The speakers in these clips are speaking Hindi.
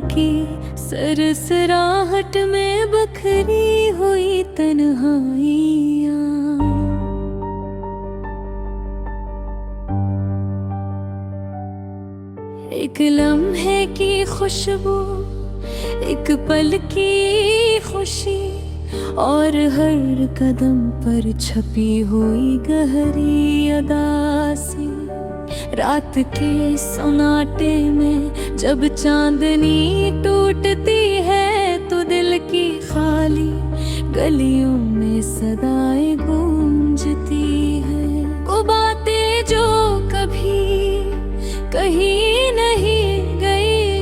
की सरसराहट में बखरी हुई तन्हाइयाँ। एक लम्हे की खुशबू, एक पल की खुशी, और हर कदम पर छपी हुई गहरी अदासी। रात के सन्नाटे में जब चांदनी टूटती है तो दिल की खाली गलियों में सदाएं गूंजती है। वो बातें जो कभी कहीं नहीं गई,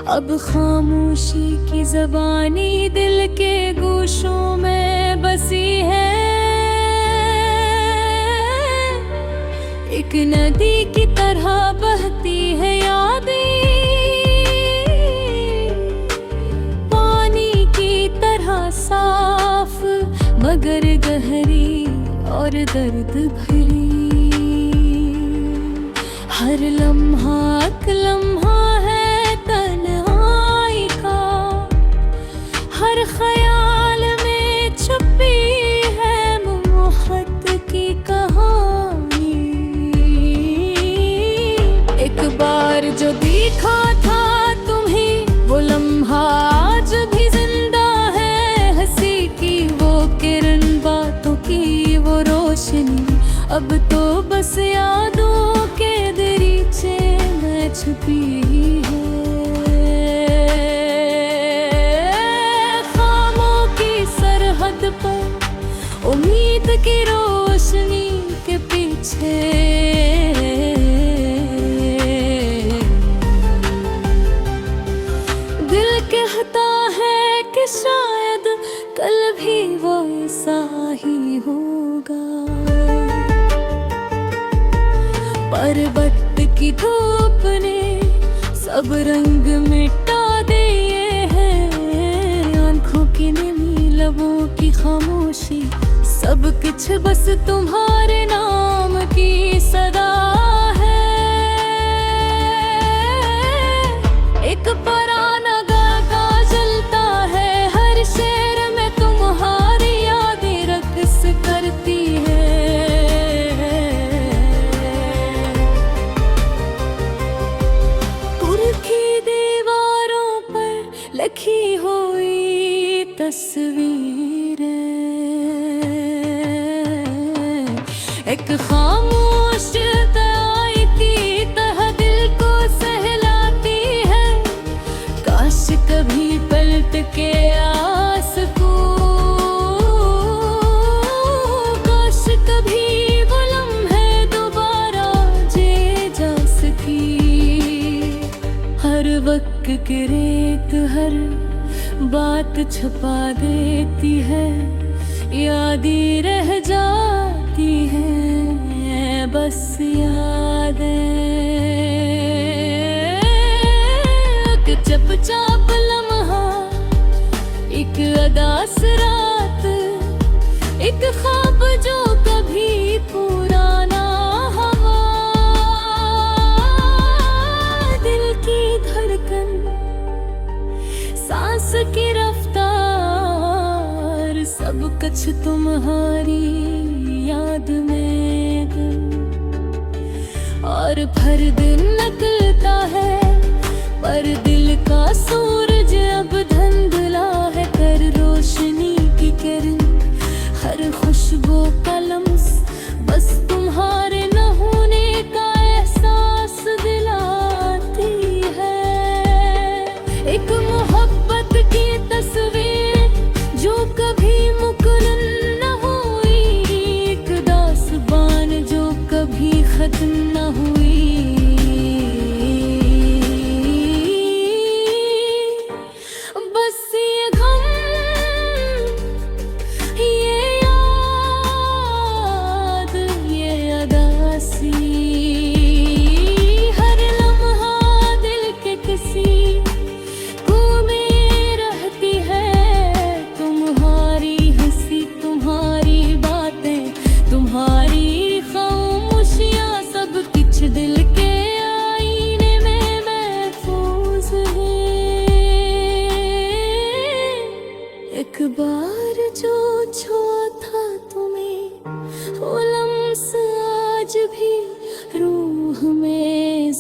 अब खामोशी की ज़बानी दिल के गोशों में बसी है। एक नदी की तरह बहती है यादें, पानी की तरह साफ मगर गहरी और दर्द भरी। हर लम्हा एक लम्हा है तन्हाई का, हर ख्याल में छुपी है मोहब्बत की कहानी। एक बार जो देखा था तुम्हें वो लम्हा आज भी जिंदा है। हंसी की वो किरण, बातों की वो रोशनी, अब तो बस यादों के दरीचे में छुपी है। खामों की सरहद पर उम्मीद की रोशनी के पीछे दिल कहता है कि शायद कल भी वो ऐसा ही होगा। पर वक्त की धूप ने सब रंग मिटा दिए हैं। आंखों की नमी, लबों की खामोशी, सब कुछ बस तुम्हारे नाम की सदा है। एक पुराना गाना जलता है, हर शेर में तुम्हारी यादें रक्स करती है। लिखी हुई तस्वीरें, एक खामोश तराई की तरह दिल को सहलाती है। काश कभी पलट के आ सकूं, काश कभी वो लम्हे दोबारा जी जा सकी। हर वक्त की रेत हर बात छुपा देती है, यादें रह जाती हैं बस यादें। एक चुपचाप लम्हा, एक अदास रात, एक ख्वाब जो कभी पूरा ना हुआ। दिल की धड़कन, सांस की रफ्तार, सब कुछ तुम्हारी याद में गुम। और हर दिन निकलता है पर दिल का सूरज अब धुंधला है। कर रोशनी की किरण, हर खुशबू का लम्स बस तुम्हारे न होने का एहसास दिलाती है। एक मोहब्बत की तस्वीर जो कभी मुकम्मल न हुई, एक दास्तान जो कभी खत्म न हुई। बस ये गम, ये याद, ये अदासी, हर लम्हा दिल के किसी तुम्हारी बातें, तुम्हारी खामोशियां, सब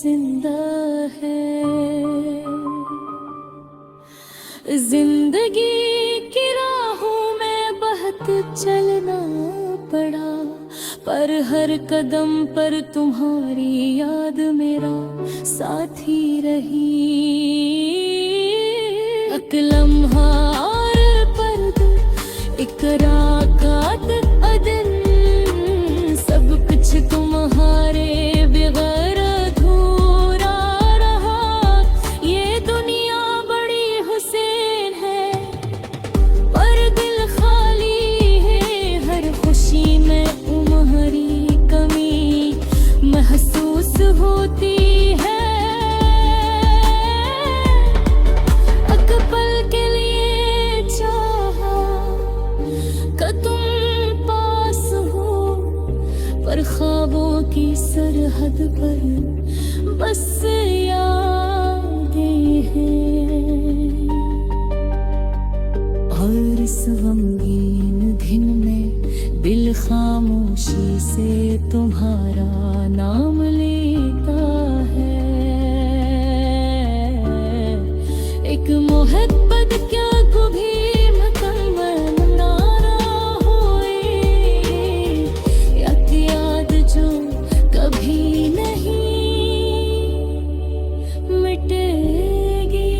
जिंदा है। जिंदगी की राहों में बहत चलना पड़ा, पर हर कदम पर तुम्हारी याद मेरा साथी रही। एक लम्हा और पर्द, एक राकात अदन, सब कुछ तुम्हारे बगैर अधूरा रहा। ये दुनिया बड़ी हुसैन है, पर दिल खाली है। हर खुशी में तुम्हारी कमी महसूस होती है। एक पल के लिए चाहा कि तुम पास हो, पर ख्वाबों की सरहद पर बस यादें हैं। और इस गमगीन दिन में दिल खामोशी से तुम्हारा नाम लेता है। एक मोहब्बत क्या कभी मुकम्मल ना होए, याद जो कभी नहीं मिटेगी।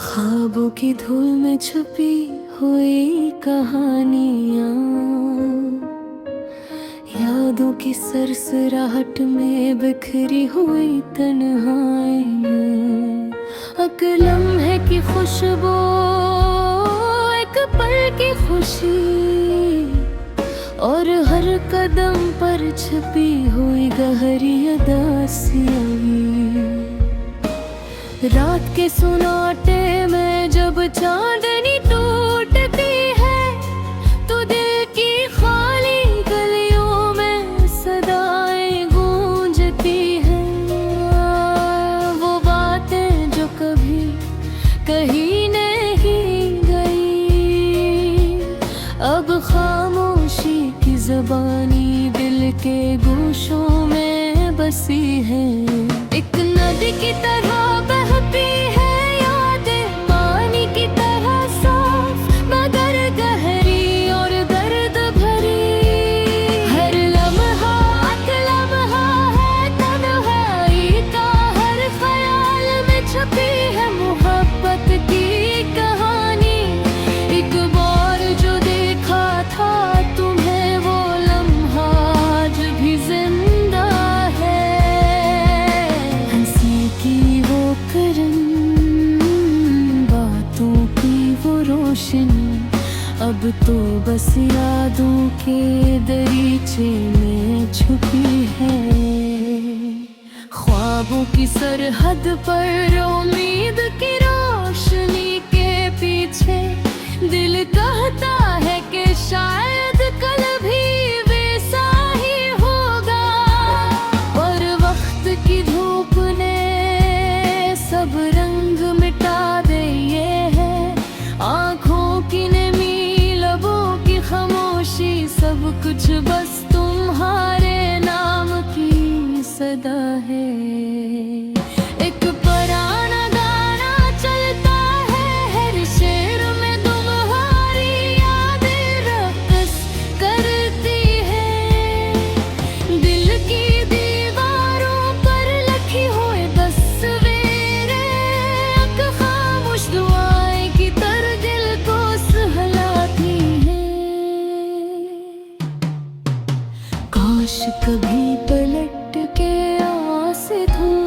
ख्वाबों की धूल में छुपी हुई कहानियाँ, यादों की सरसराहट में बिखरी हुई तन्हाइयाँ। एक लम्हे की खुशबू, एक पल की खुशी, और हर कदम पर छुपी हुई गहरी उदासियाँ। रात के सुनाटे में जब चांदनी टूटती है, तो दिल की खाली गलियों में सदाएं गूंजती हैं। वो बातें जो कभी कहीं नहीं गई, अब खामोशी की ज़बानी दिल के गोशों में बसी है। एक नदी की तरह बहती है यादें, पानी की तरह साफ मगर गहरी और दर्द भरी। हर लम्हा है तन्हाई का, हर ख्याल में छुपी है मोहब्बत की कहानी। एक बार जो देखा था तुम्हें, वो लम्हा आज भी जिंदा है। हंसी की वो करन, बातों की वो रोशनी, अब तो बस यादों के दरीचे में छुपी है। ख्वाबों की सरहद पर उम्मीद की रोशनी के पीछे दिल कहता है कि शायद कल भी वैसा ही होगा। पर वक्त की धूप ने सब रंग मिटा दिए हैं। आँखों की नमी, लबों की खामोशी, सब कुछ बस तुम्हारे नाम की सदा है। एक पुराना गाना चलता है, हर शेर में तुम्हारी यादें रक़्स करती है। दिल की दीवारों पर लिखी हुई तस्वीरें, एक खामोश दुआएं की तरह दिल को सहलाती हैं। काश कभी पलट के आ सकूं,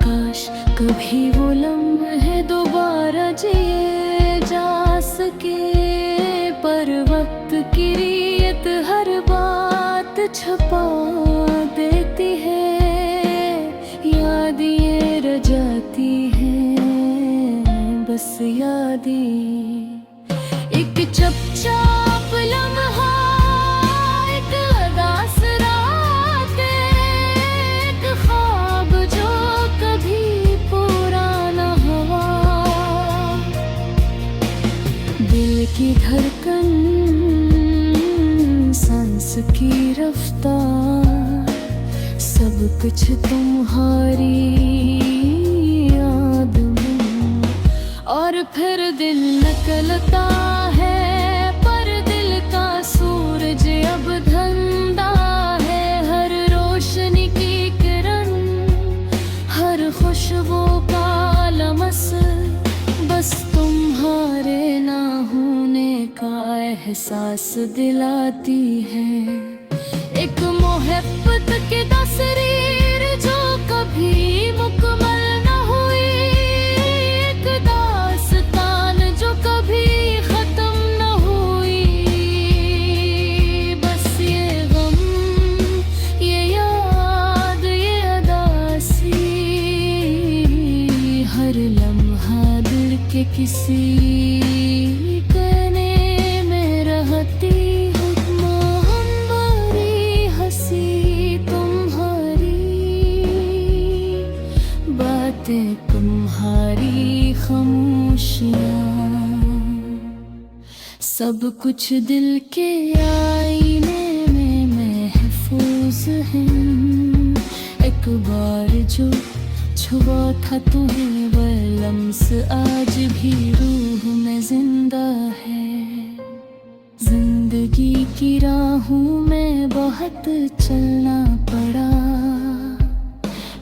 काश कभी वो लम्हे दोबारा जिए जा सके। पर वक्त की रीत हर बात छुपा देती है। याद ये रह जाती है, बस यादें। एक चुपचाप लम्हा, एक उदास रात, एक ख्वाब जो कभी पूरा न हुआ। दिल की धड़कन, सांस की रफ्तार, सब कुछ तुम्हारी याद में। और फिर दिल निकलता है, पर दिल का सूरज अब धंधा है। हर रोशनी की किरण, हर खुशबू का लमस, बस तुम्हारे ना होने का एहसास दिलाती है। एक मोहब्बत की तस्वीर जो कभी मुकम्मल न हुई, एक दास्तान जो कभी खत्म न हुई। बस ये गम, ये याद, ये अदासी, हर लम्हा दिल के किसी कोने में रहती हूँ। मोहब्बरी हंसी तुम्हारी, बातें तुम्हारी खामोशियाँ, सब कुछ दिल के आईने में महफूज है। एक बार जो छुआ था तुम्हें वह लम्स आज भी रूह में जिंदा है। जिंदगी की राहों में बहुत चलना पड़ा,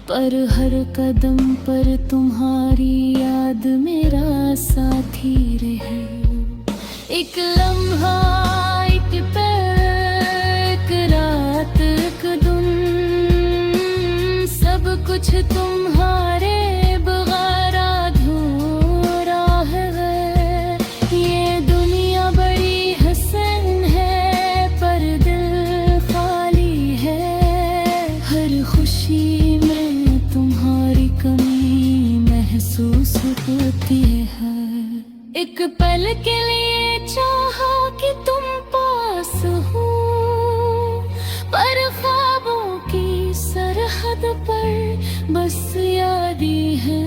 पर हर कदम पर तुम्हारी याद मेरा साथी रही। एक लम्हा, एक पल, एक रात, एक दिन, सब कुछ तुम्हारे बगैर अधूरा है। ये दुनिया बड़ी हसन है, पर दिल खाली है। हर खुशी में तुम्हारी कमी महसूस होती है। एक पल के लिए चाहा कि तुम पास हो, पर ख्वाबों की सरहद पर बस याद ही है।